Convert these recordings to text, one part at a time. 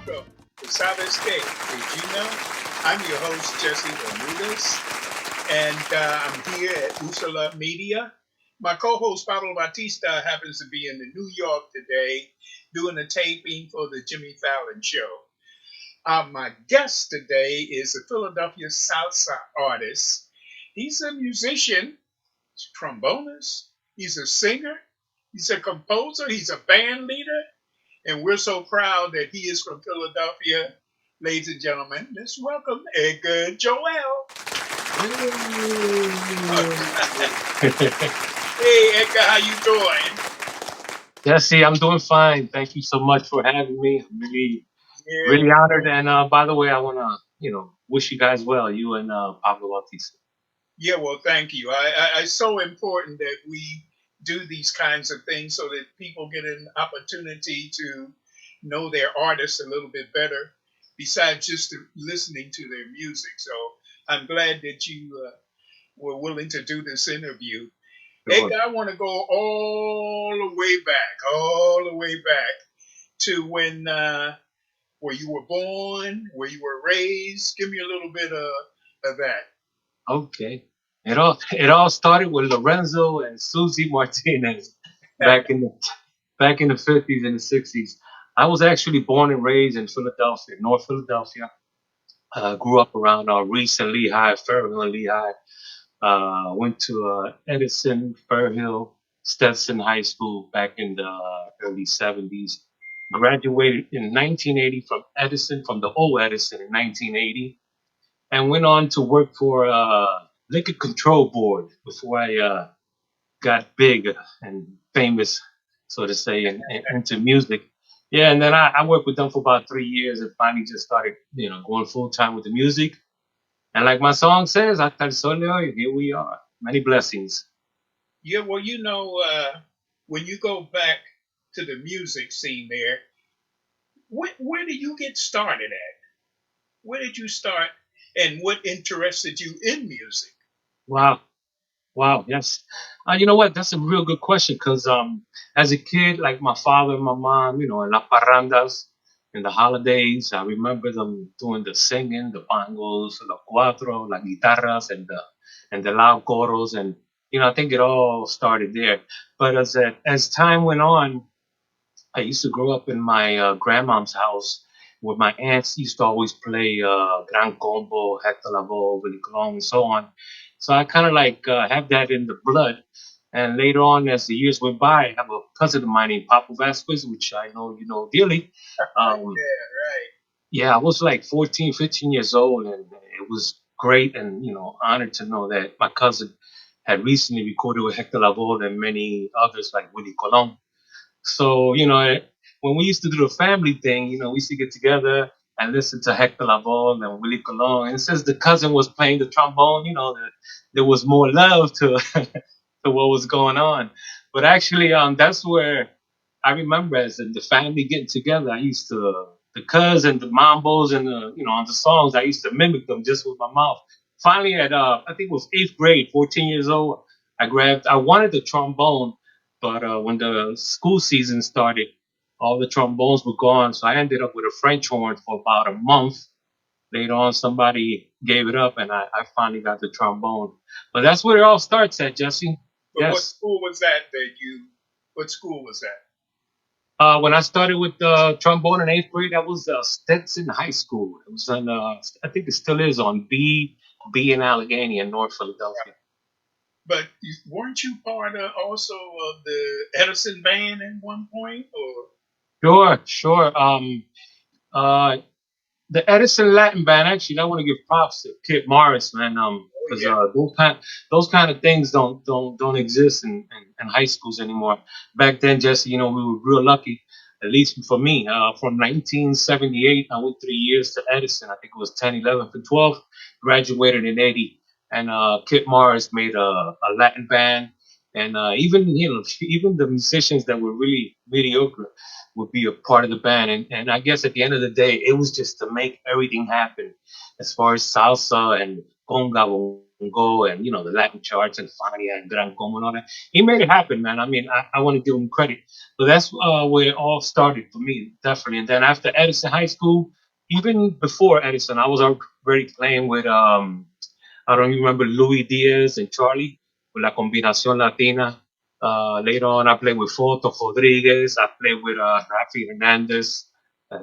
welcome to Sabes Que. Did you know? I'm your host, Jesse Bermudez, and I'm here at Usala Media. My co-host, Pablo Batista, happens to be in New York today doing a taping for the Jimmy Fallon show. My guest today is a Philadelphia salsa artist. He's a musician, trombonist, he's a singer, he's a composer, he's a band leader, and we're so proud that he is from Philadelphia. Ladies and gentlemen, let's welcome Edgar Joel. Hey, Edgar, how you doing? Jesse, I'm doing fine. Thank you so much for having me. I'm Yeah, really honored. And by the way, I want to, wish you guys well, you and Pablo Bautista. yeah. Well, thank you. It's so important that we do these kinds of things so that people get an opportunity to know their artists a little bit better, besides just listening to their music. So I'm glad that you were willing to do this interview. Sure. Edgar, I want to go all the way back to when where you were born, where you were raised. Give me a little bit of that. Okay. It all started with Lorenzo and Susie Martinez back in the back in the 50s and the 60s. I was actually born and raised in Philadelphia, North Philadelphia. Grew up around Reese and Lehigh, Fairhill and Lehigh. Went to Edison, Fairhill, Stetson High School back in the early 70s. Graduated in 1980 from Edison, from the old Edison in 1980, and went on to work for Liquor Control Board before I got big and famous, so to say, and into music. Yeah, and then I worked with them for about 3 years and finally just started, going full time with the music. And like my song says, hasta el sol de hoy, here we are. Many blessings. Yeah, well, when you go back to the music scene there, where did you get started at? Where did you start, and what interested you in music? Wow. Wow. Yes. You know what? That's a real good question because as a kid, like my father and my mom, in la parrandas, in the holidays, I remember them doing the singing, the bongos, the cuatro, la guitarras, and the loud coros, and I think it all started there. But as time went on, I used to grow up in my grandmom's house where my aunts used to always play Gran Combo, Hector Lavoe, Willie Colon, and so on. So I kind of like have that in the blood. And later on, as the years went by, I have a cousin of mine named Papa Vasquez, which I know you know dearly. Um, Yeah, right. yeah, I was like 14, 15 years old, and it was great and, honored to know that my cousin had recently recorded with Hector Lavoe and many others like Willie Colon. So, when we used to do the family thing, we used to get together and listen to Hector Lavoe and Willie Colon. And since the cousin was playing the trombone, there was more love to to what was going on. But actually, that's where I remember as in the family getting together. I used to the cousin, the mambos, and on the songs. I used to mimic them just with my mouth. Finally, at I think it was eighth grade, 14 years old, I wanted the trombone, but when the school season started, all the trombones were gone. So I ended up with a French horn for about a month. Later on, somebody gave it up, and I finally got the trombone. But that's where it all starts at, Jesse. But what Yes. school was that that you? What school was that? When I started with the trombone in eighth grade, that was Stetson High School. It was on, I think it still is on B in Allegheny in North Philadelphia. But weren't you part of also of the Edison band at one point? Or Sure, sure. Uh, the Edison Latin Band. Actually, I want to give props to Kit Morris, man. oh Because yeah, those kind of things don't exist in high schools anymore. Back then, Jesse, we were real lucky. At least for me, from 1978, I went 3 years to Edison. I think it was 10, 11, and 12. Graduated in '80, and Kit Morris made a Latin band, and even even the musicians that were really mediocre would be a part of the band. And I guess at the end of the day, it was just to make everything happen as far as salsa and conga go and the Latin charts and Fania and Gran Como and all that. He made it happen, man. I mean, I want to give him credit. So that's where it all started for me, definitely. And then after Edison High School, even before Edison, I was already playing with I don't remember Louis Diaz and Charlie with La Combinación Latina. Later on, I played with Foto Rodriguez. I played with Rafi Hernandez.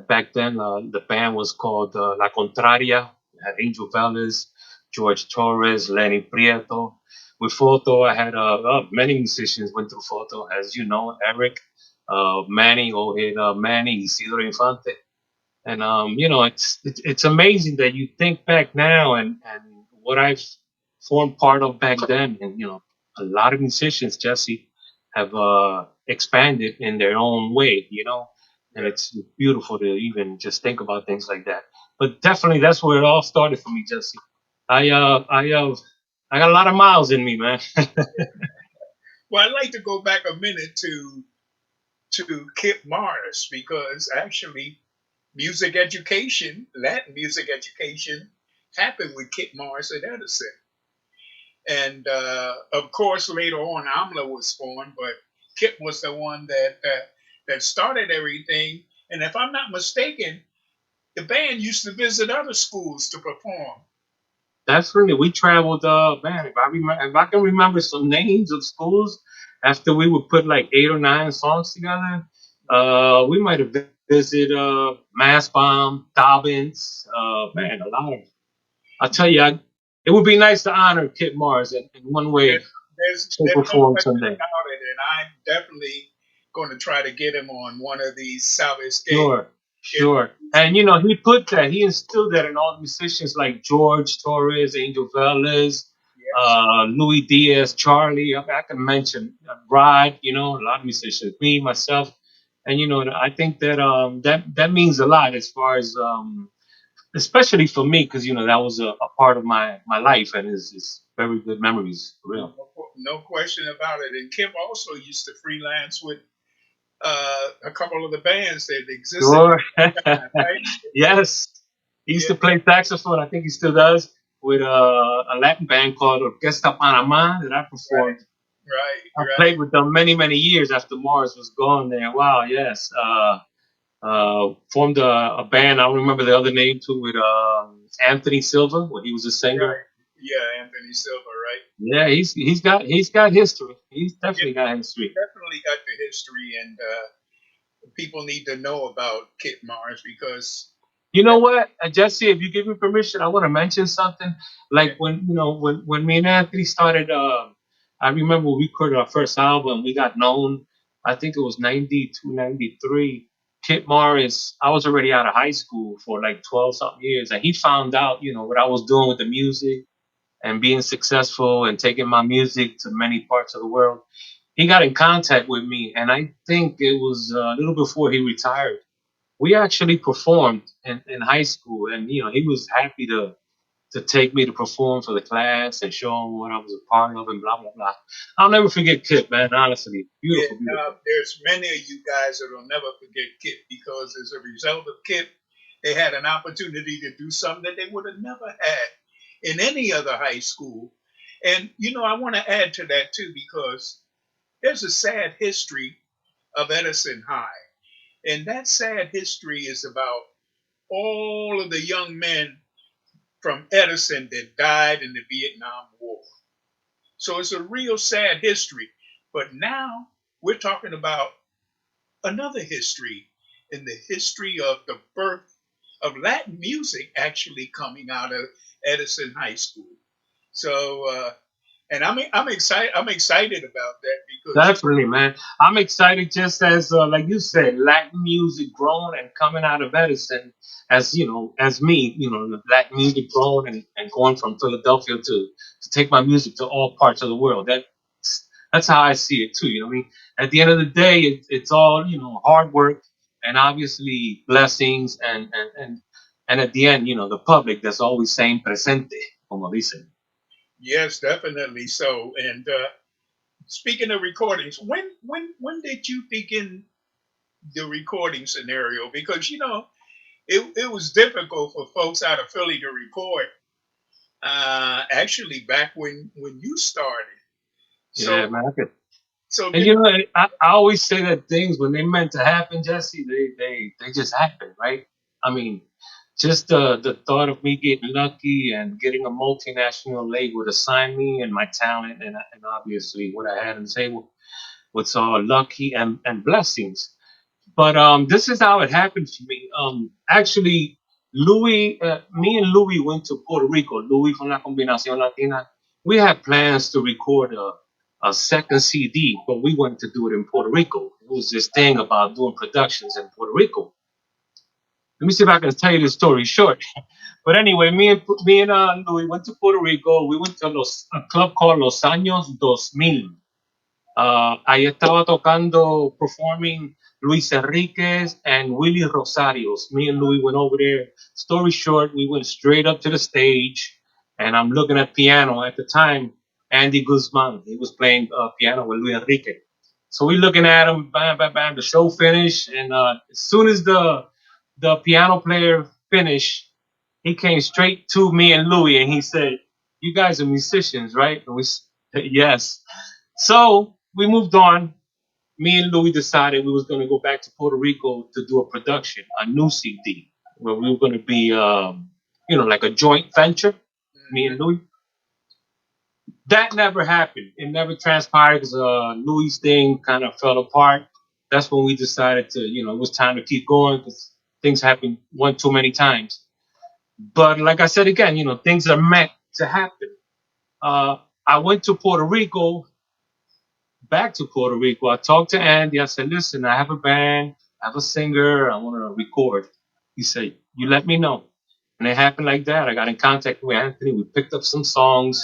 Back then, the band was called La Contraria. We had Angel Velez, George Torres, Lenny Prieto. With Foto, I had many musicians went through Foto, as you know, Eric, Manny, Manny, Isidro Infante. And it's amazing that you think back now and what I've formed part of back then, and a lot of musicians, Jesse, have expanded in their own way, and Yeah. it's beautiful to even just think about things like that. But definitely, that's where it all started for me, Jesse. I got a lot of miles in me, man. Well, I'd like to go back a minute to Kip Morris because actually music education, Latin music education, happened with Kip Morris at Edison. And of course, later on, Amla was formed, but Kip was the one that started everything. And if I'm not mistaken, the band used to visit other schools to perform. Definitely, we traveled. Man, if I can remember some names of schools, after we would put like 8 or 9 songs together, we might have visited Mass Bomb, Dobbins. Man, a lot of. I'll tell you, it would be nice to honor Kit Mars in one There, way, shape, there's or no form question someday. about it, and I'm definitely going to try to get him on one of these Sabes Que Sure, sure. interviews. And he instilled that in all musicians like George Torres, Angel Velez, Yes, Louis Diaz, Charlie. I can mention Rod. A lot of musicians, me, myself, and I think that that means a lot as far as especially for me because that was a part of my life and is very good memories for real. no question about it. And Kim also used to freelance with a couple of the bands that existed Sure. at that time, right? Yes. He used Yeah, to play saxophone. I think he still does with a Latin band called Orquesta Panama that I right, performed. I right. played with them many, many years after Mars was gone there. Wow, yes. Formed a band. I don't remember the other name too with Anthony Silva when he was a singer. Right. Yeah, Anthony Silva, right? Yeah, he's got history. He's Yeah, definitely got history. definitely got the history, and people need to know about Kit Mars because You know that, what, Jesse? If you give me permission, I want to mention something. yeah, Like when me and Anthony started, I remember we recorded our first album. We got known. I think it was 92, 93. Kit Morris. I was already out of high school for like 12 something years, and he found out, what I was doing with the music and being successful and taking my music to many parts of the world. He got in contact with me, and I think it was a little before he retired. We actually performed in high school, and he was happy to take me to perform for the class and show him what I was a part of and blah blah blah. I'll never forget Kip, man. Honestly, yeah. beautiful, beautiful. There's many of you guys that will never forget Kit because as a result of Kit, they had an opportunity to do something that they would have never had in any other high school. And I want to add to that too because there's a sad history of Edison High. And that sad history is about all of the young men from Edison that died in the Vietnam War. So it's a real sad history. But now we're talking about another history in the history of the birth of Latin music actually coming out of Edison High School. So, and I'm excited. I'm excited about that because Definitely, man. I'm excited just as, like you said, Latin music growing and coming out of Edison as, as me, the Latin music growing and going from Philadelphia to take my music to all parts of the world. That's how I see it too. You know what I mean? At the end of the day, it's all, hard work and obviously blessings and at the end, the public that's always saying presente, como dicen. yes, definitely so. And speaking of recordings, when did you begin the recording scenario? Because it was difficult for folks out of Philly to record Actually, back when you started. Yeah, So man. so And give you know, I always say that things when they meant to happen, Jesse, they just happen, right? I mean, just the thought of me getting lucky and getting a multinational label to sign me and my talent and obviously what I had on the table was all lucky and blessings. But this is how it happened for me. Actually, me and Louis went to Puerto Rico. Louis from La Combinación Latina. We had plans to record a second CD, but we wanted to do it in Puerto Rico. It was this thing about doing productions in Puerto Rico. Let me see if I can tell you the story short. But anyway, me and Louis went to Puerto Rico. We went to a club called Los Años 2000. Ahí estaba tocando, performing Luis Enriquez and Willie Rosarios. Me and Louis went over there. Story short, we went straight up to the stage, and I'm looking at piano. At the time, Andy Guzman, he was playing piano with Luis Enrique. So we looking at him, bam, bam, bam. The show finished, and as soon as the piano player finished, he came straight to me and Louis, and he said, "You guys are musicians, right?" And we said, "Yes." So we moved on. Me and Louis decided we was going to go back to Puerto Rico to do a production, a new CD, where we were going to be, like a joint venture. Me Mhm. and Louis. That never happened. It never transpired because Louis' thing kind of fell apart. That's when we decided to, it was time to keep going because things happened one too many times. But like I said again, things are meant to happen. Uh, I went to Puerto Rico back to Puerto Rico. I talked to Andy. I said, listen, I have a band, I have a singer, I want to record. He said, you let me know. And it happened like that. I got in contact with Anthony. We picked up some songs.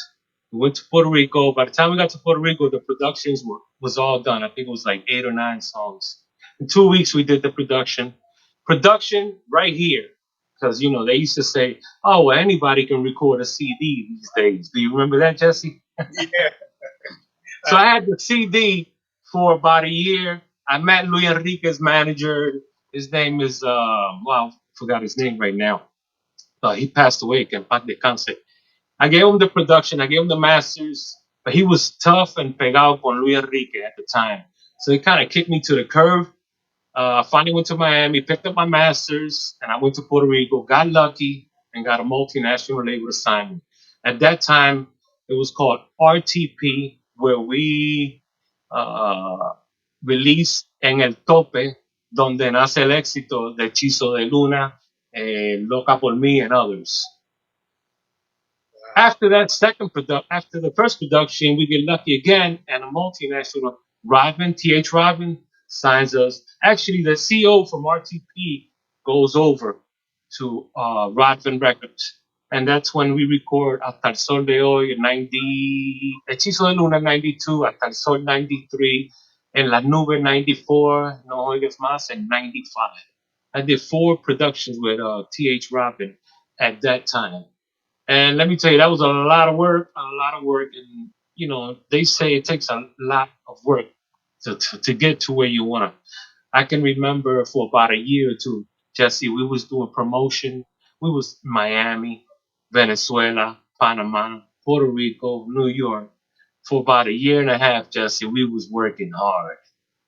We went to Puerto Rico. By the time we got to Puerto Rico, the productions was all done. I think it was like 8 or 9 songs. In 2 weeks, we did the production. Production right here. Because, they used to say, oh, well, anybody can record a CD these days. Do you remember that, Jesse? Yeah. So I had the CD for about a year. I met Luis Enrique's manager. His name is forgot his name right now. He passed away. Que en paz descanse. I gave him the production. I gave him the masters. But he was tough and pegado con Luis Enrique at the time. So he kind of kicked me to the curb. I finally went to Miami, picked up my masters, and I went to Puerto Rico. Got lucky and got a multinational label to sign me. At that time, it was called RTP, where we uh, released En el Tope, donde nace el éxito de Hechizo de Luna, Loca por mí, and others. Wow. After the first production, we get lucky again, and a multinational, Th. Robin, signs us. Actually, the CEO from RTP goes over to Rodman Records, and that's when we record Hasta el Sol de Hoy 90, Hechizo de Luna 92, Hasta el Sol 93, En la Nube 94, No Oigas Más, and 95. I did 4 productions with Th. Robin at that time. And let me tell you, that was a lot of work. And, they say it takes a lot of work to get to where you want to. I can remember for about a year or two, Jesse, we was doing promotion. We was Miami, Venezuela, Panama, Puerto Rico, New York. For about a year and a half, Jesse, we was working hard.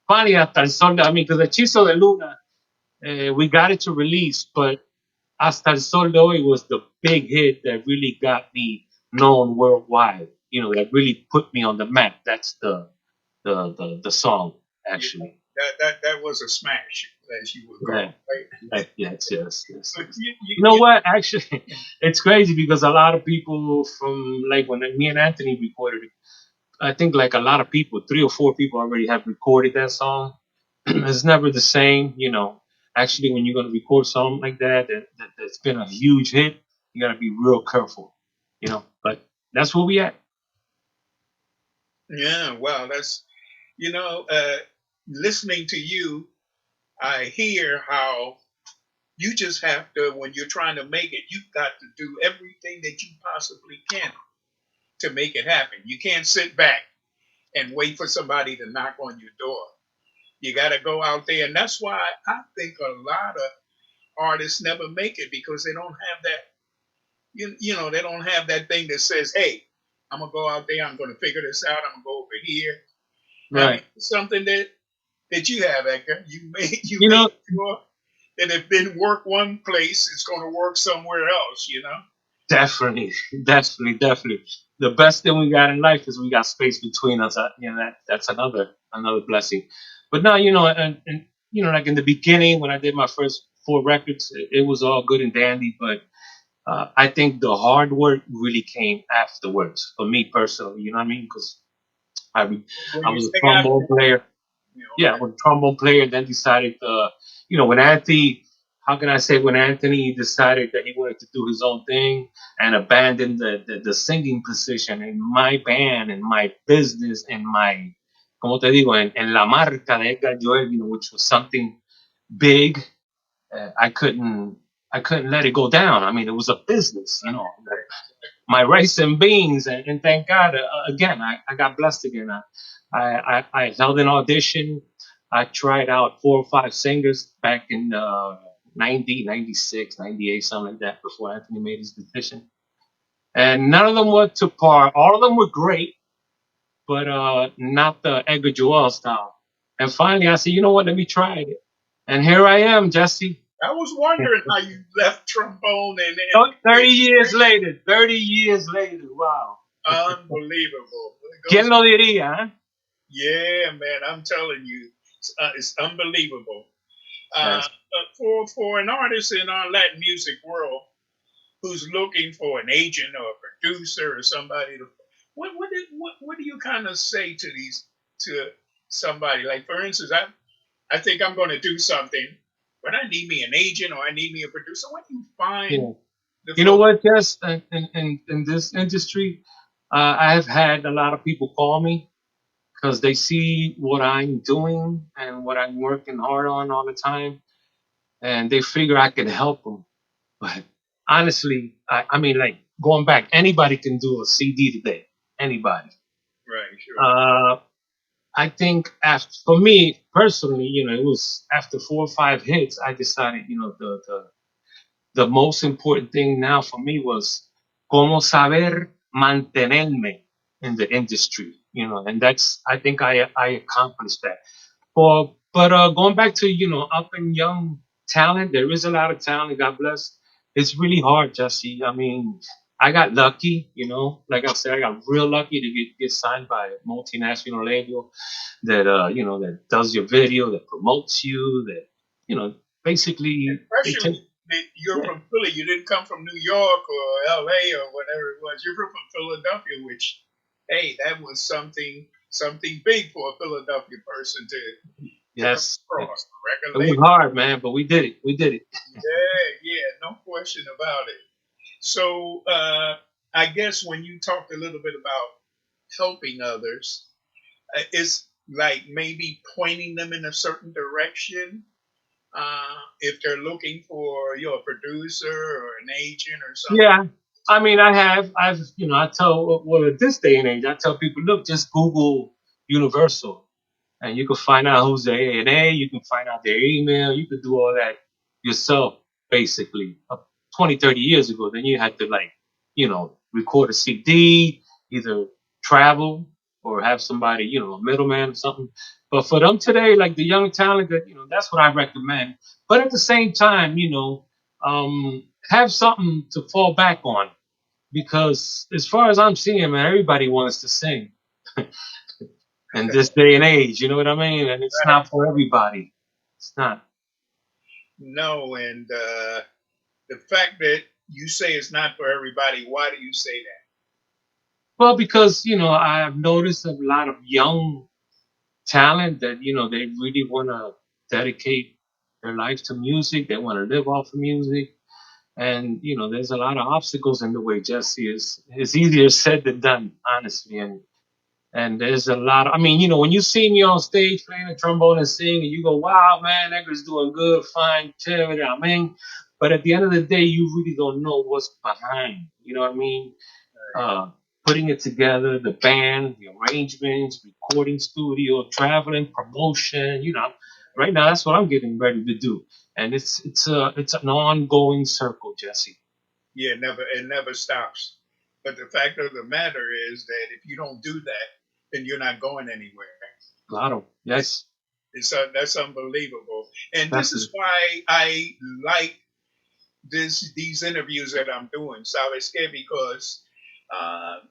Finally, hasta el sol, because Hechizo de Luna, we got it to release, but Hasta el Sol de Hoy was the big hit that really got me known worldwide. That really put me on the map. That's the song Yeah. actually. That was a smash, as you would call Yeah, it, right? But yes. You know what? Actually, it's crazy because a lot of people from like when me and Anthony recorded it, I think like a lot of people, 3 or 4 people already have recorded that song. It's never the same, Actually, when you're gonna record something like that's been a huge hit, you gotta be real careful. But that's where we at. Yeah. Well, that's you know, uh, listening to you, I hear how you just have to, when you're trying to make it, you've got to do everything that you possibly can to make it happen. You can't sit back and wait for somebody to knock on your door. You got to go out there. And that's why I think a lot of artists never make it because they don't have They don't have that thing that says, "Hey, I'm gonna go out there. I'm gonna figure this out. I'm gonna go over here." I mean, Right. something that you have, Edgar. You You made know, sure that if it didn't work one place, it's going to work somewhere else. definitely, definitely. The best thing we got in life is we got space between us. That's another blessing. But now, and like in the beginning when I did my first four records, it was all good and dandy. But I think the hard work really came afterwards for me personally. You know what I mean? Because I When I you was a say trombone after, player. Yeah, okay, with trombone player, then decided, when Anthony, how can I say, when Anthony decided that he wanted to do his own thing and abandoned the singing position in my band, in my business, in my, como te digo, en la marca de Edgar Joel, which was something big, I couldn't let it go down. I mean, it was a business, my rice and beans, and thank God, again, I got blessed again. I held an audition. I tried out four or five singers back in 90, 96, 98, something like that, before Anthony made his decision. And none of them were to par. All of them were great, but not the Edgar Joel style. And finally, I said, you know what? Let me try it. And here I am, Jesse. I was wondering how you left trombone and Oh, 30 years later. 30 years later. Wow. unbelievable. It ¿Quién goes, lo diría? yeah, man, I'm telling you, it's unbelievable. Yes. For an artist in our Latin music world who's looking for an agent or a producer or somebody to what do you kind of say to somebody, like, for instance, I think I'm going to do something, but I need me an agent or I need me a producer. What do you find Yeah. the You know folks? what, Jess? In this industry, I've had a lot of people call me because they see what I'm doing and what I'm working hard on all the time, and they figure I can help them. But honestly, I mean, like going back, anybody can do a CD today. Anybody. Right, sure. Uh, I think after, for me personally, it was after four or five hits, I decided, the most important thing now for me was cómo saber mantenerme in the industry, and that's, I think I accomplished that. But going back to, up and young talent, there is a lot of talent. God bless. It's really hard, Jesse. I mean, I got lucky, like I said, I got real lucky to get signed by a multinational label that that does your video, that promotes you, that you know basically they take. Especially that you're Yeah, from Philly. You didn't come from New York or L.A. or whatever it was. You're from Philadelphia, which, hey, that was something big for a Philadelphia person to come yes, across. A it record was label. hard, man, but we did it. We did it. Yeah, yeah, no question about it. So I guess when you talked a little bit about helping others, it's like maybe pointing them in a certain direction. If they're looking for a producer or an agent or something. Yeah, I mean, I've, I tell, well, at this day and age, I tell people, look, just Google Universal, and you can find out who's the A&A. You can find out their email. You could do all that yourself, basically. 20, 30 years ago, then you had to, like, record a CD, either travel or have somebody, a middleman or something. But for them today, like the young talent, that that's what I recommend. But at the same time, have something to fall back on, because as far as I'm seeing, man, everybody wants to sing in this day and age. You know what I mean? And it's Right. not for everybody. It's not. No, and the fact that you say it's not for everybody, why do you say that? Well, because I've noticed a lot of young talent that they really want to dedicate their life to music. They want to live off of music, and there's a lot of obstacles in the way. Jesse, is easier said than done, honestly, and there's a lot of, I mean, when you see me on stage playing the trombone and singing, you go, wow, man, Edgar's doing good, fine, chévere, I mean. But at the end of the day, you really don't know what's behind. You know what I mean? Uh, Putting it together, the band, the arrangements, recording studio, traveling, promotion. Right now, that's what I'm getting ready to do. And it's an ongoing circle, Jesse. Yeah, never it never stops. But the fact of the matter is that if you don't do that, then you're not going anywhere. Claro. It, Yes. that's unbelievable. And this is Definitely. why I like these interviews that I'm doing, Sabes Que, because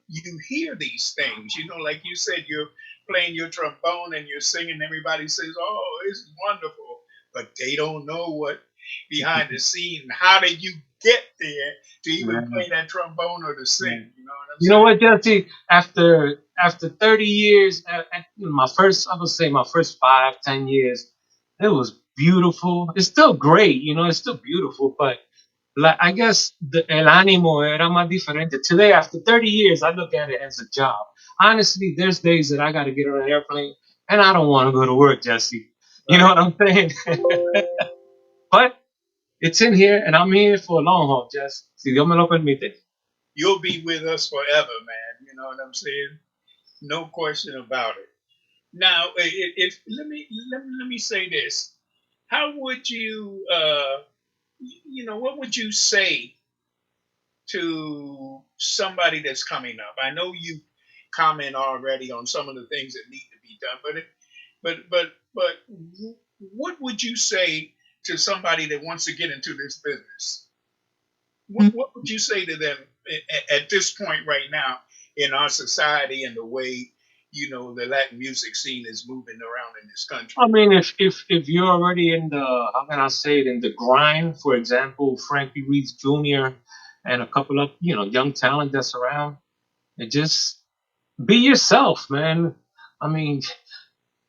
you hear these things. You know, like you said, you're playing your trombone and you're singing. Everybody says, "Oh, it's wonderful," but they don't know what behind the scene. How did you get there to even Yeah. play that trombone or to Yeah. sing? You know what I'm You know saying? what, Jesse? After 30 years, my first, I would say my first 5, 10 years, it was beautiful. It's still great, it's still beautiful, but like I guess el ánimo era más diferente. Today, after 30 years, I look at it as a job. Honestly, there's days that I got to get on an airplane and I don't want to go to work, Jesse. You know Right. what I'm saying? But it's in here and I'm here for a long haul, Jess. Si Dios me lo permite. You'll be with us forever, man. You know what I'm saying? No question about it. Now, if let me say this: how would you, what would you say to somebody that's coming up? I know you comment already on some of the things that need to be done, but what would you say to somebody that wants to get into this business? What would you say to them at this point right now in our society and the way the Latin music scene is moving around in this country? I mean, if you're already in the, how can I say it, in the grind, for example, Frankie Reeds Jr. and a couple of young talent that's around, and just be yourself, man. I mean,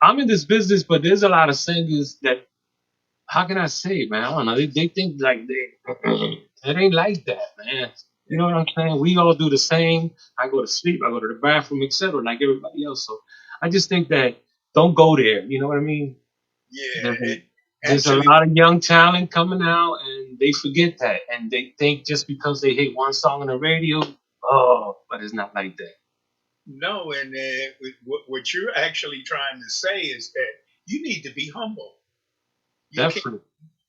I'm in this business, but there's a lot of singers that, how can I say it, man? I don't know. They think like it ain't like that, man. You know what I'm saying? We all do the same. I go to sleep, I go to the bathroom, etc., like everybody else. So I just think that don't go there. You know what I mean? There's Yeah, a, it, there's a actually, lot of young talent coming out, and they forget that, and they think just because they hit one song on the radio, oh, but it's not like that. no. And what you're actually trying to say is that you need to be humble. You can't Definitely,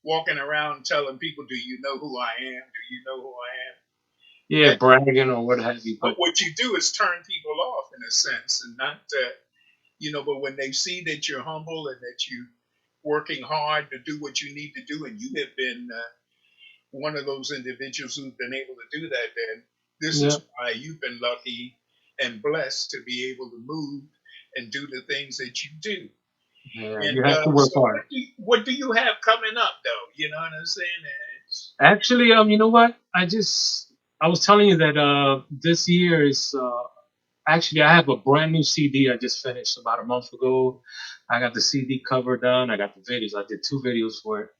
walking around telling people, "Do you know who I am? Do you know who I am?" yeah, And bragging or what have you. but But what you do is turn people off in a sense, and not But when they see that you're humble and that you're working hard to do what you need to do, and you have been one of those individuals who've been able to do that, then this yeah, is why you've been lucky and blessed to be able to move and do the things that you do. yeah, you And have to work so, hard. what do you have coming up, though? You know what I'm saying? Actually, you know what? I was telling you that this year is actually I have a brand new CD I just finished about a month ago. I got the CD cover done. I got the videos. I did 2 videos for it.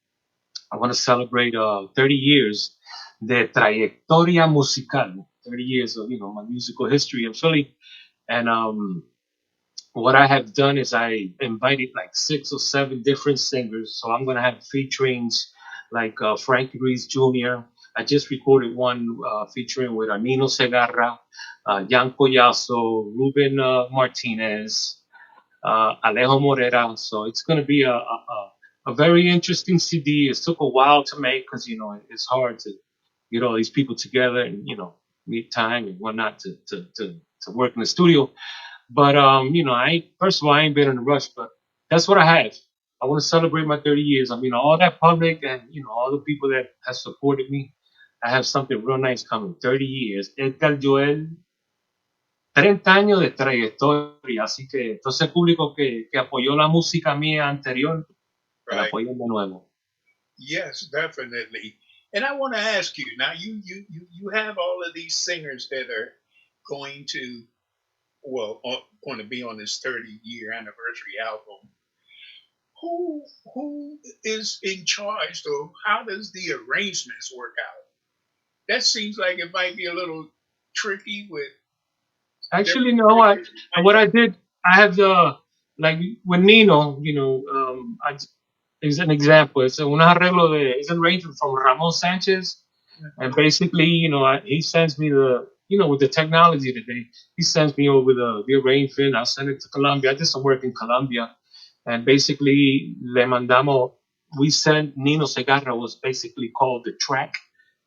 I want to celebrate 30 years de trayectoria musical, 30 years of my musical history in Philly. And what I have done is I invited like 6 or 7 different singers. So I'm gonna have featurings like Frankie Reese Jr. I just recorded one featuring with Nino Segarra, Jan Collazo, Ruben Martinez, Alejo Morera. So it's gonna be a very interesting CD. It took a while to make because it's hard to get all these people together and meet time and whatnot to work in the studio. But I first of all I ain't been in a rush, but that's what I have. I want to celebrate my 30 years. I mean, all that public and all the people that have supported me. I have something real nice coming. 30 years. Edgar Joel, 30 años de trayectoria. Así que entonces el público que apoyó la música mía anterior, que la Right. apoyen de nuevo. Yes, definitely. And I want to ask you now. You have all of these singers that are going to going to be on this 30-year anniversary album. Who is in charge though? How does the arrangements work out? That seems like it might be a little tricky with Actually, different no. I singers. what I did, I have the like with Nino. Is an example. It's un arreglo de. It's an arrangement from Ramon Sanchez, and basically, he sends me the with the technology today. He sends me over the arrangement. I send it to Colombia. I did some work in Colombia, and basically, le mandamos. We sent Nino Segarra was basically called the track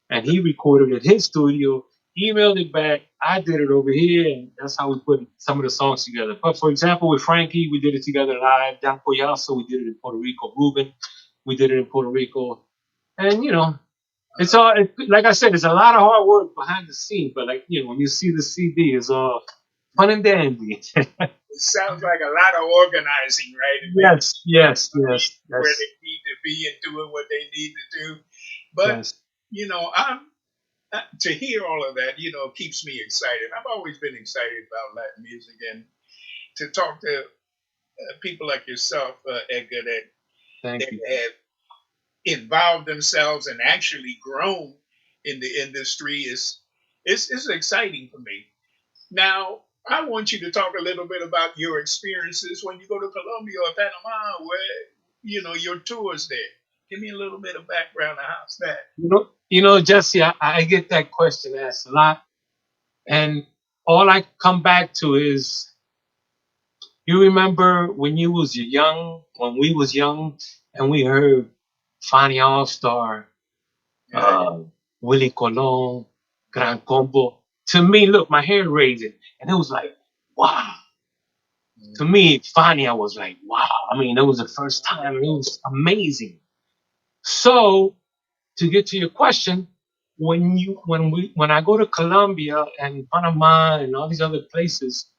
and he recorded it in his studio, emailed it back. I did it over here, and that's how we put some of the songs together. But for example, with Frankie, we did it together live. Dan Collazo, we did it in Puerto Rico. Ruben, we did it in Puerto Rico. And it's all like I said, it's a lot of hard work behind the scene. But like when you see the CD, it's all fun and dandy. It sounds like a lot of organizing, right? And making Yes, yes, yes, where yes, they need to be and doing what they need to do. But yes. I'm to hear all of that. Keeps me excited. I've always been excited about Latin music, and to talk to people like yourself, Edgar, that Thank you. have involved themselves and actually grown in the industry is exciting for me. Now, I want you to talk a little bit about your experiences when you go to Colombia or Panama, where your tours there. Give me a little bit of background on how's that. Jesse, I get that question asked a lot, and all I come back to is, you remember when you was young, when we was young, and we heard Fanny All Star, Right. uh, Willie Colon, Gran Combo. To me, look, my hair raising, and it was like, wow. To Mm. me, Fania was like, wow. I mean, it was the first time, and it was amazing. So, to get to your question, when I go to Colombia and Panama and all these other places,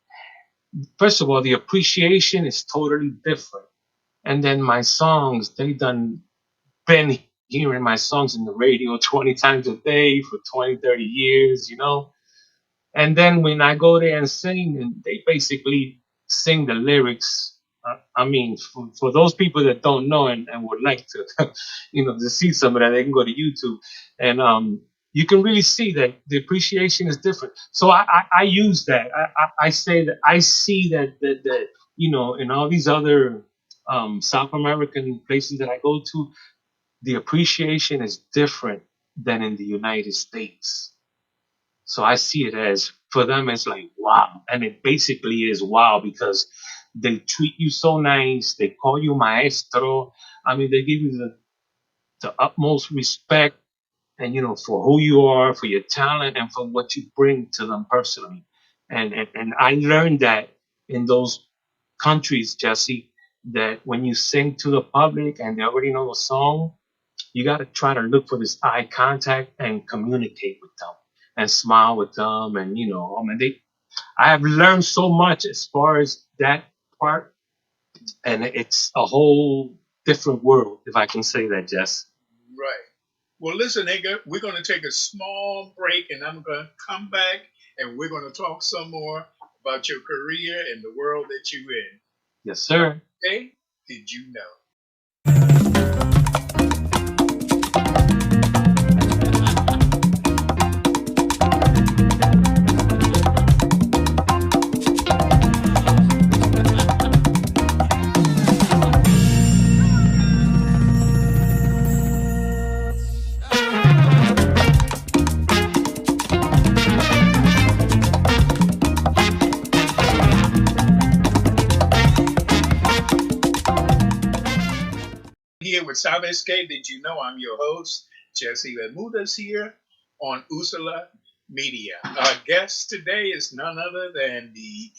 first of all, the appreciation is totally different. And then my songs, they done been hearing my songs in the radio 20 times a day for 20, 30 years. And then when I go there and sing, and they basically sing the lyrics. I mean, for those people that don't know and would like to, to see some of that, they can go to YouTube, and you can really see that the appreciation is different. So I use that. I say that I see that in all these other South American places that I go to, the appreciation is different than in the United States. So I see it as, for them, it's like wow, and it basically is wow because they treat you so nice. They call you maestro. I mean, they give you the utmost respect, and for who you are, for your talent, and for what you bring to them personally. And I learned that in those countries, Jesse, that when you sing to the public and they already know the song, you got to try to look for this eye contact and communicate with them and smile with them. And I mean, I have learned so much as far as that part, and it's a whole different world, if I can say that, Jess. Right. Well, listen, Edgar, we're going to take a small break, and I'm going to come back, and we're going to talk some more about your career and the world that you're in. Yes, sir. Okay? Did you know? Here with Sabes Que. Did you know I'm your host, Jesse Bermudez here on Usala Media. Our guest today is none other than the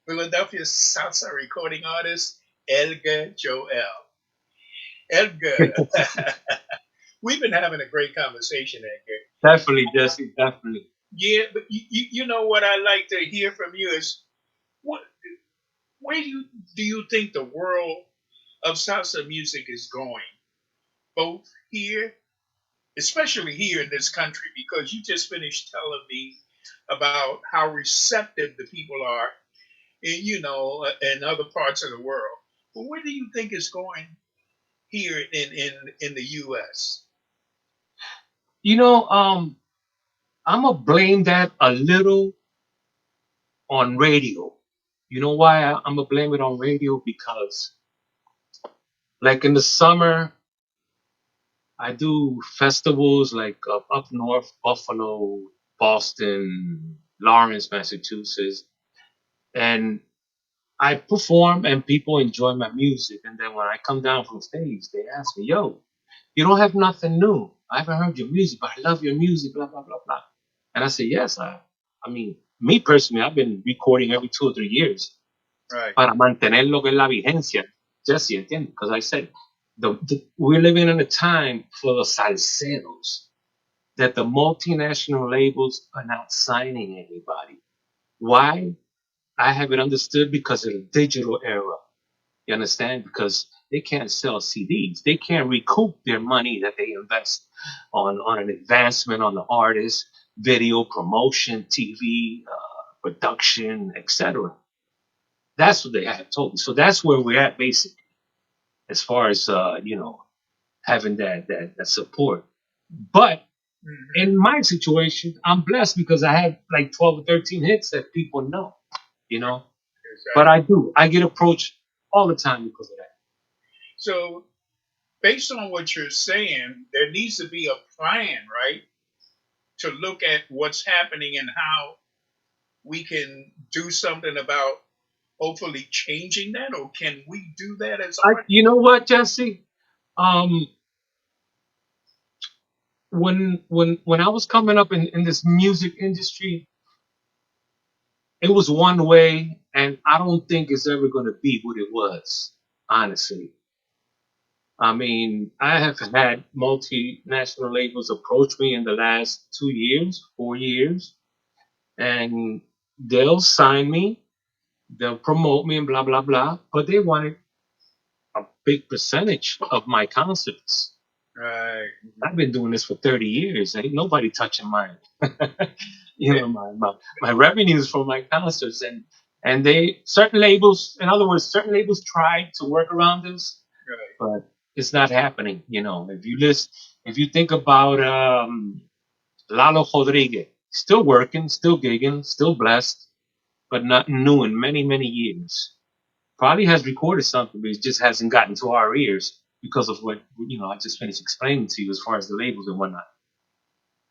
Philadelphia salsa recording artist, Edgar Joel. Edgar, we've been having a great conversation, Edgar. Definitely, Jesse. Definitely. Yeah, but you know what I like to hear from you is what where do you think the world of salsa music is going? Both here, especially here in this country, because you just finished telling me about how receptive the people are in other parts of the world. But where do you think it's going here in the U.S.? I'm gonna blame that a little on radio. You know why I'm gonna blame it on radio? Because, like in the summer, I do festivals like up north, Buffalo, Boston, Lawrence, Massachusetts, and I perform and people enjoy my music. And then when I come down from stage, they ask me, "Yo, you don't have nothing new. I haven't heard your music, but I love your music, blah, blah, blah, blah. And I said, yes, I mean, me personally, I've been recording every 2 or 3 years Right. para mantener lo que es la vigencia. Jesse, entiende? Because I said, we're living in a time for the salseros that the multinational labels are not signing anybody. Why? I have it understood because of the digital era. You understand? Because they can't sell CDs. They can't recoup their money that they invest on an advancement on the artist, video promotion, TV, production, etc. That's what they have told me. So that's where we're at, basically, as far as having that support. But Hmm. in my situation, I'm blessed because I had like 12 or 13 hits that people know, you know. But Exactly. I do. I get approached all the time because of that. So, based on what you're saying, there needs to be a plan, right, to look at what's happening and how we can do something about hopefully changing that, or can we do that as artists? You know what, Jesse? Um, when I was coming up in this music industry, it was one way, and I don't think it's ever going to be what it was. Honestly, I mean, I have had multinational labels approach me in the last 2 years, 4 years, and they'll sign me, they'll promote me, and blah blah blah. But they wanted a big percentage of my concerts. Right. I've been doing this for 30 years. Ain't nobody touching mine. Yeah. My revenues from my concerts and they certain labels, in other words, certain labels tried to work around this, Right. but it's not happening. If you think about Lalo Rodriguez, still working, still gigging, still blessed, but not new in many, many years. Probably has recorded something, but it just hasn't gotten to our ears because of what I just finished explaining to you as far as the labels and whatnot.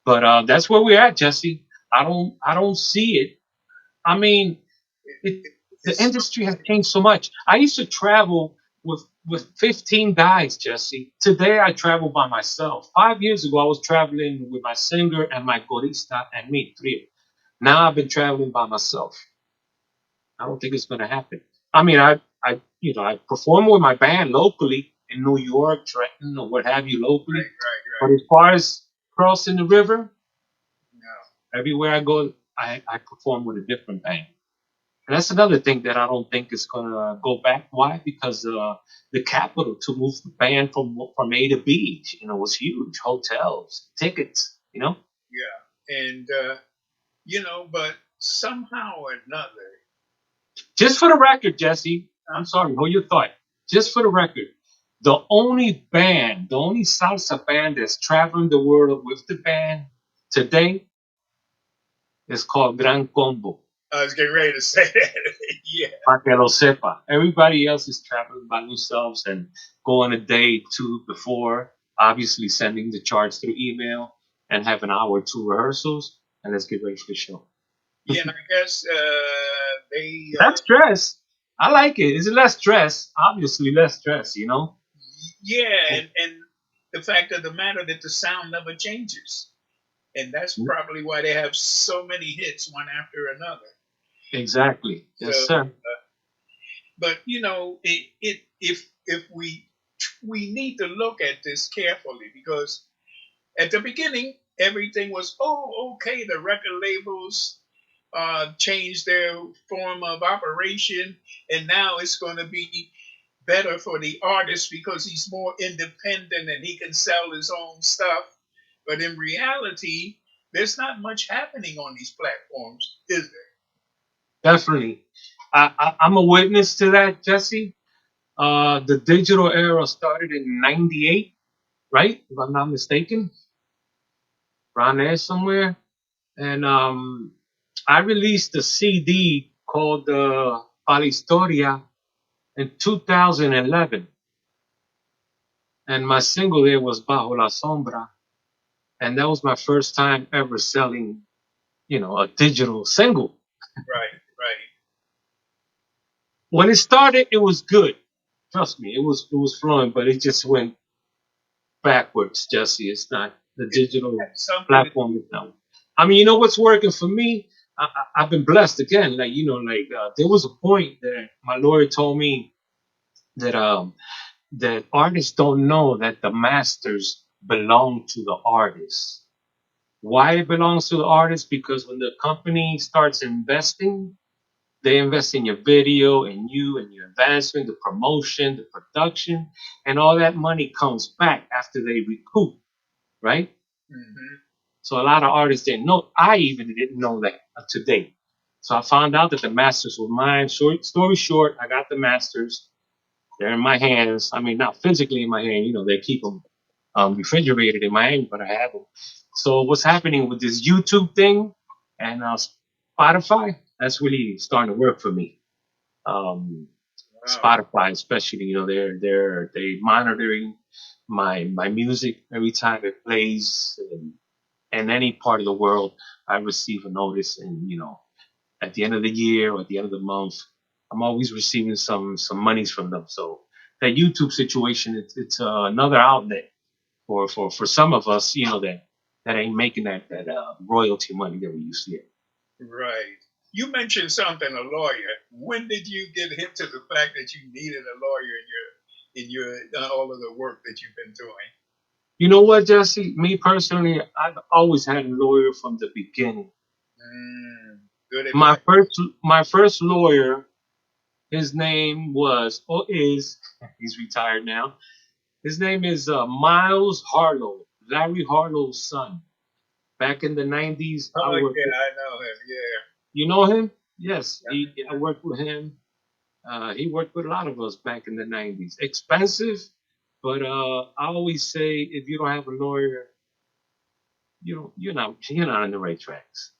But that's where we're at, Jesse. I don't see it. I mean, it, the It's industry has changed so much. I used to travel with 15 guys, Jesse. Today I travel by myself. 5 years ago I was traveling with my singer and my chorista and me, three. Now I've been traveling by myself. I don't think it's going to happen. I mean, I perform with my band locally in New York, Trenton, or what have you, locally. right, right, But right. as far as crossing the river, No. everywhere I go, I perform with a different band. And that's another thing that I don't think is gonna go back. Why? Because the capital to move the band from A to B, was huge. Hotels, tickets, Yeah. And but somehow or another, Just for the record, Jesse, uh, I'm sorry, hold your thought. Just for the record, the only salsa band that's traveling the world with the band today is called Gran Combo. I was getting ready to say that. Yeah. Para que lo sepa. Everybody else is traveling by themselves and going a day, two before, obviously sending the charts through email and have an hour or two rehearsals, and let's get ready for the show. Yeah, and I guess they That's stress. I like it. It's less stress. Obviously, less stress. yeah, and the fact of the matter that the sound never changes, and that's probably why they have so many hits one after another. Exactly. So, Yes, sir. but if we need to look at this carefully because at the beginning everything was okay. The record labels changed their form of operation, and now it's going to be better for the artist because he's more independent and he can sell his own stuff. But in reality, there's not much happening on these platforms, is there? Definitely. I'm a witness to that, Jesse. The digital era started in '98, right? If I'm not mistaken, around there somewhere. And I released a CD called Para Historia in 2011. And my single there was Bajo la Sombra. And that was my first time ever selling, a digital single. Right, right. When it started, it was good. Trust me, it was flowing, but it just went backwards, Jesse. It's not. the Is digital that something that platform is now. I mean, you know what's working for me? I've been blessed again. Like there was a point that my lawyer told me that that artists don't know that the masters belong to the artists. Why it belongs to the artist? Because when the company starts investing, they invest in your video and you and your advancement, the promotion, the production, and all that money comes back after they recoup, right? hmm So a lot of artists didn't know. I even didn't know that today. So I found out that the masters were mine. Short story short, I got the masters. They're in my hands. I mean, not physically in my hand. You know, they keep them refrigerated in my hand, but I have them. So what's happening with this YouTube thing and Spotify? That's really starting to work for me. Um, wow, Spotify, especially, you know, they monitoring my music every time it plays in any part of the world. I receive a notice, and at the end of the year or at the end of the month, I'm always receiving some monies from them. So that YouTube situation, it's another outlet for some of us, that ain't making that royalty money that we used to get. right. You mentioned something, a lawyer. When did you get hit to the fact that you needed a lawyer in your all of the work that you've been doing? You know what, Jesse? Me personally, I've always had a lawyer from the beginning. Good My advice. first my first lawyer, his name was or is he's retired now. His name is Miles Harlow, Larry Harlow's son. Back in the 90s, I Oh worked with, yeah, I know him. Yeah, you know him? Yes, yeah. I worked with him. He worked with a lot of us back in the 90s. Expensive, but I always say if you don't have a lawyer, you're not on the right tracks.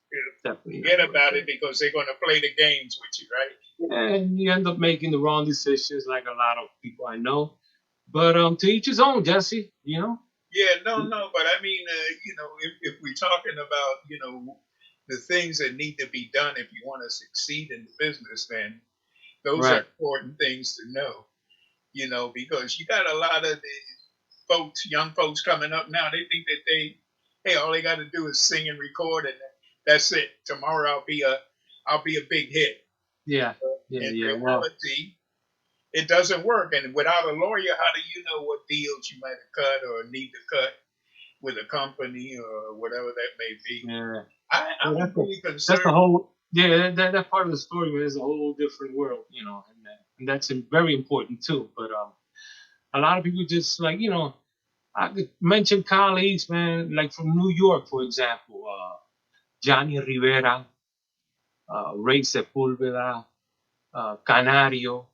Definitely not Forget on the right about it tracks. because they're going to play the games with you, right? And you end up making the wrong decisions, like a lot of people I know. But to each his own, Jesse. Yeah, no, no, but I mean, if we're talking about, the things that need to be done if you want to succeed in the business, then those are Right? important things to know, because you got a lot of the folks, young folks coming up now, they think that hey, all they got to do is sing and record and that's it. Tomorrow I'll be a big hit. Yeah, yeah, In yeah. Well, reality, it doesn't work. And without a lawyer, how do you know what deals you might have cut or need to cut with a company or whatever that may be? yeah. I'm Well, really that's the concerned. whole. Yeah, that part of the story is a whole different world, and that's very important too. But a lot of people just like I could mention colleagues, man, like from New York, for example, Johnny Rivera, Ray Sepulveda, Canario.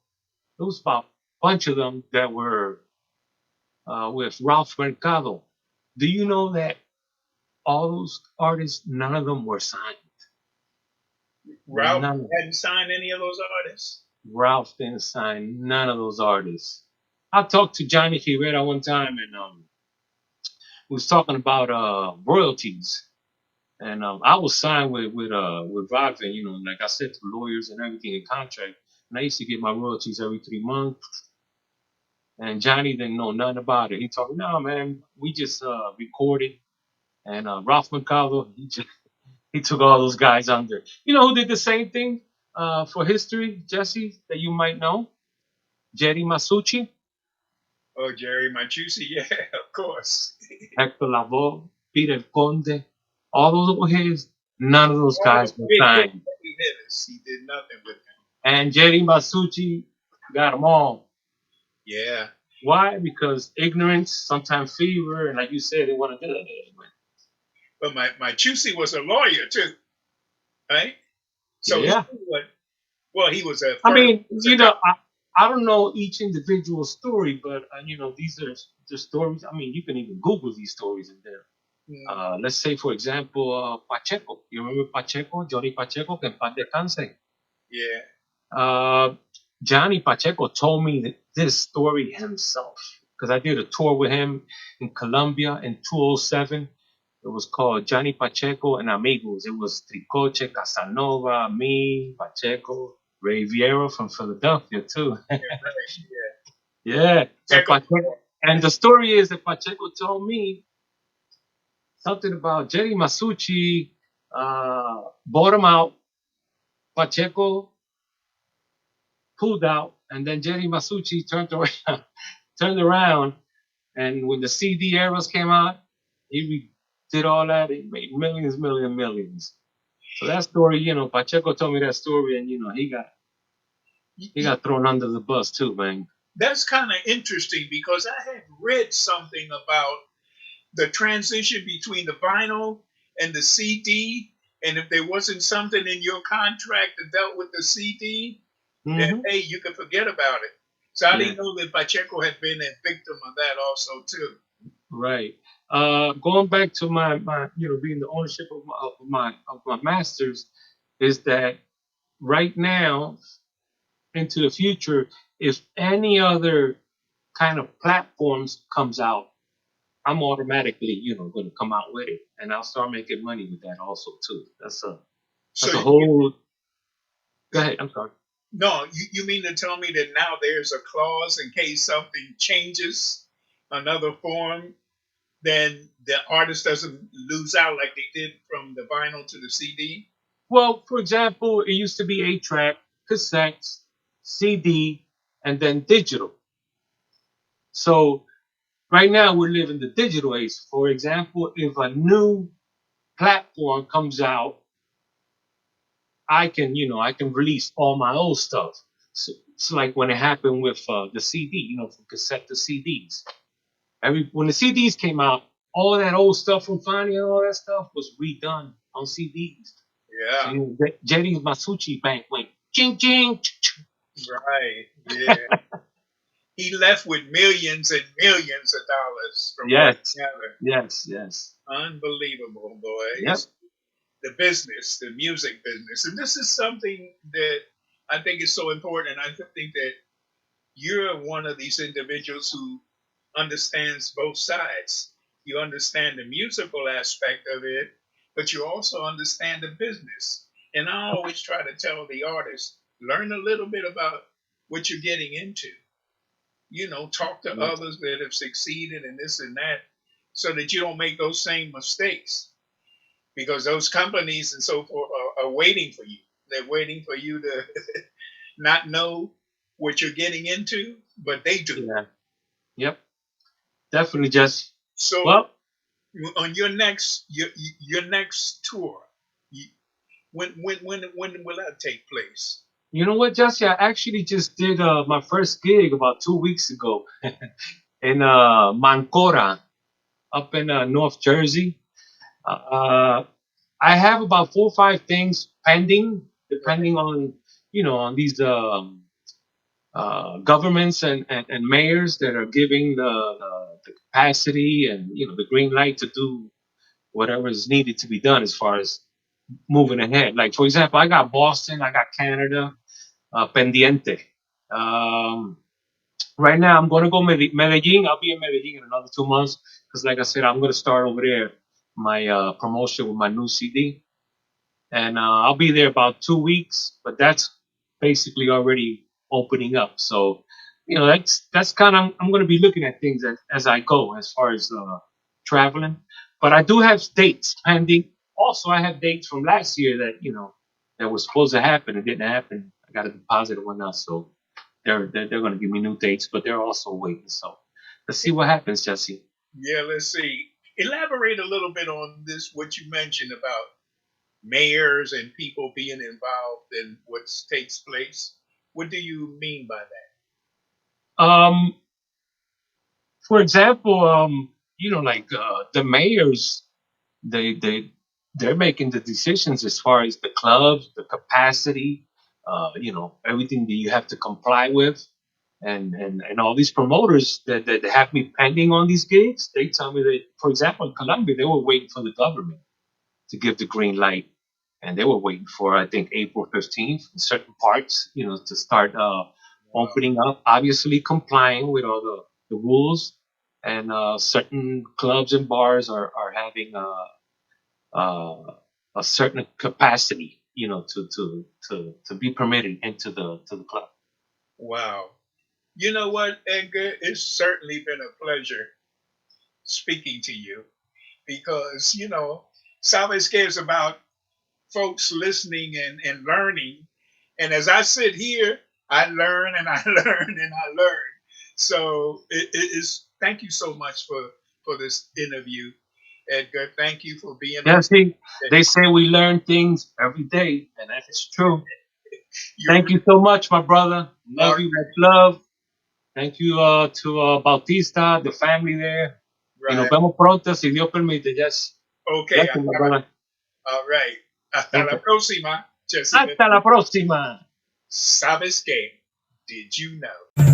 There was about a bunch of them that were with Ralph Mercado. Do you know that all those artists, none of them were signed? Ralph None. hadn't signed any of those artists. Ralph didn't sign none of those artists. I talked to Johnny Rivera one time, and we was talking about royalties. And I was signed with Rodvin, like I said, to lawyers and everything in contract. And I used to get my royalties every 3 months. And Johnny didn't know nothing about it. He told me, "No, man, we just recorded." And Ralph Mercado, he took all those guys under. You know who did the same thing for history, Jesse, that you might know? Jerry Masucci, Oh, Jerry Machusi, yeah, of course. Hector Lavoe, Peter Conde, all those were his. None of those All the guys were big signed. hitters, he did nothing with them. And Jerry Masucci got them all. Yeah, Why? Because ignorance, sometimes fever, and like you said, they want to do it. but my Chusi was a lawyer too, right? So he Yeah. knew what. Well, he was a I first. mean, I don't know each individual story, but these are the stories. I mean, you can even Google these stories in there. Let's say, for example, Pacheco. You remember Pacheco, Johnny Pacheco, que en paz descanse. Yeah. Uh, Johnny Pacheco told me this story himself because I did a tour with him in Colombia in 2007. It was called Johnny Pacheco and Amigos. It was Tricoche, Casanova, me, Pacheco, Ray Vieira from Philadelphia too. Yeah, right. Yeah. Yeah, and Check 'em. Pacheco. And the story is that Pacheco told me something about Jerry Masucci bought him out. Pacheco pulled out, and then Jerry Masucci turned around, turned around, and when the CD eras came out, did all that. He made millions, millions. So that story, Pacheco told me that story, and he got thrown under the bus too, man. That's kind of interesting because I had read something about the transition between the vinyl and the CD. And if there wasn't something in your contract that dealt with the CD, then Hmm. hey, you could forget about it. So I Yeah, didn't know that Pacheco had been a victim of that also too. right. Going back to my being the ownership of my masters is that right now into the future, if any other kind of platforms comes out, I'm automatically going to come out with it, and I'll start making money with that also too. So That's a you, whole. Go ahead. I'm sorry. no, you mean to tell me that now there's a clause in case something changes another form, then the artist doesn't lose out like they did from the vinyl to the CD? Well, for example, it used to be 8 track, cassettes, CD, and then digital. So right now we're living the digital age. For example, if a new platform comes out, I can release all my old stuff. So it's like when it happened with the CD, from cassette to CDs. When the CDs came out, all that old stuff from Fania and all that stuff was redone on CDs. So Yeah, Jerry Masucci Bank went ching ching. right. Yeah. He left with millions and millions of dollars from what Yes, he gathered. yes, yes. Unbelievable, boy. Yep. It's the business, the music business. And this is something that I think is so important. I think that you're one of these individuals who understands both sides. You understand the musical aspect of it, but you also understand the business. And I always try to tell the artist, learn a little bit about what you're getting into. Talk to Yes. others that have succeeded and this and that so that you don't make those same mistakes because those companies and so forth are waiting for you. They're waiting for you to not know what you're getting into, but they do. Yeah. Yep. Definitely just So well, on your next tour, you, when will that take place? you know what, Jesse? I actually just did my first gig about 2 weeks ago in Mancora up in North Jersey. Uh, I have about 4 or 5 things pending, Right. depending on these governments and mayors that are giving the capacity and the green light to do whatever is needed to be done as far as moving ahead. Like for example, I got Boston, I got Canada, pendiente. Um, right now, I'm going to go Medellin. I'll be in Medellin in another 2 months because, like I said, I'm going to start over there my promotion with my new CD, and I'll be there about 2 weeks. But that's basically already opening up. So, that's kind of I'm going to be looking at things as I go as far as traveling. But I do have dates pending. Also, I have dates from last year that was supposed to happen. It didn't happen. I got a deposit and whatnot, so they're going to give me new dates, but they're also waiting. So let's see what happens, Jesse. Yeah, let's see. Elaborate a little bit on this, what you mentioned about mayors and people being involved in what takes place. What do you mean by that? Um, for example, like the mayors, they're making the decisions as far as the clubs, the capacity, everything that you have to comply with, and all these promoters that have me pending on these gigs. They tell me that, for example, in Colombia, they were waiting for the government to give the green light, and they were waiting for I think April 15th in certain parts, to start Wow. opening up, obviously complying with all the rules, and certain clubs and bars are having a certain capacity, to be permitted into the club. Wow. You know what, Edgar? It's certainly been a pleasure speaking to you. because Sabes Que is about folks listening and learning. And as I sit here, I learn and I learn and I learn. So it is. Thank you so much for this interview, Edgar. Thank you for being Yeah, on. see, they say we learn things every day, and that is true. You're Thank you so much, my brother. all Love you, much love. Thank you to Bautista, the family there. Y nos right. vemos pronto, si Dios permite. Yes. Okay. Blessing, my brother. All right. Hasta Thank la you. próxima, Jessica. Hasta la próxima. Sabes que? Did you know?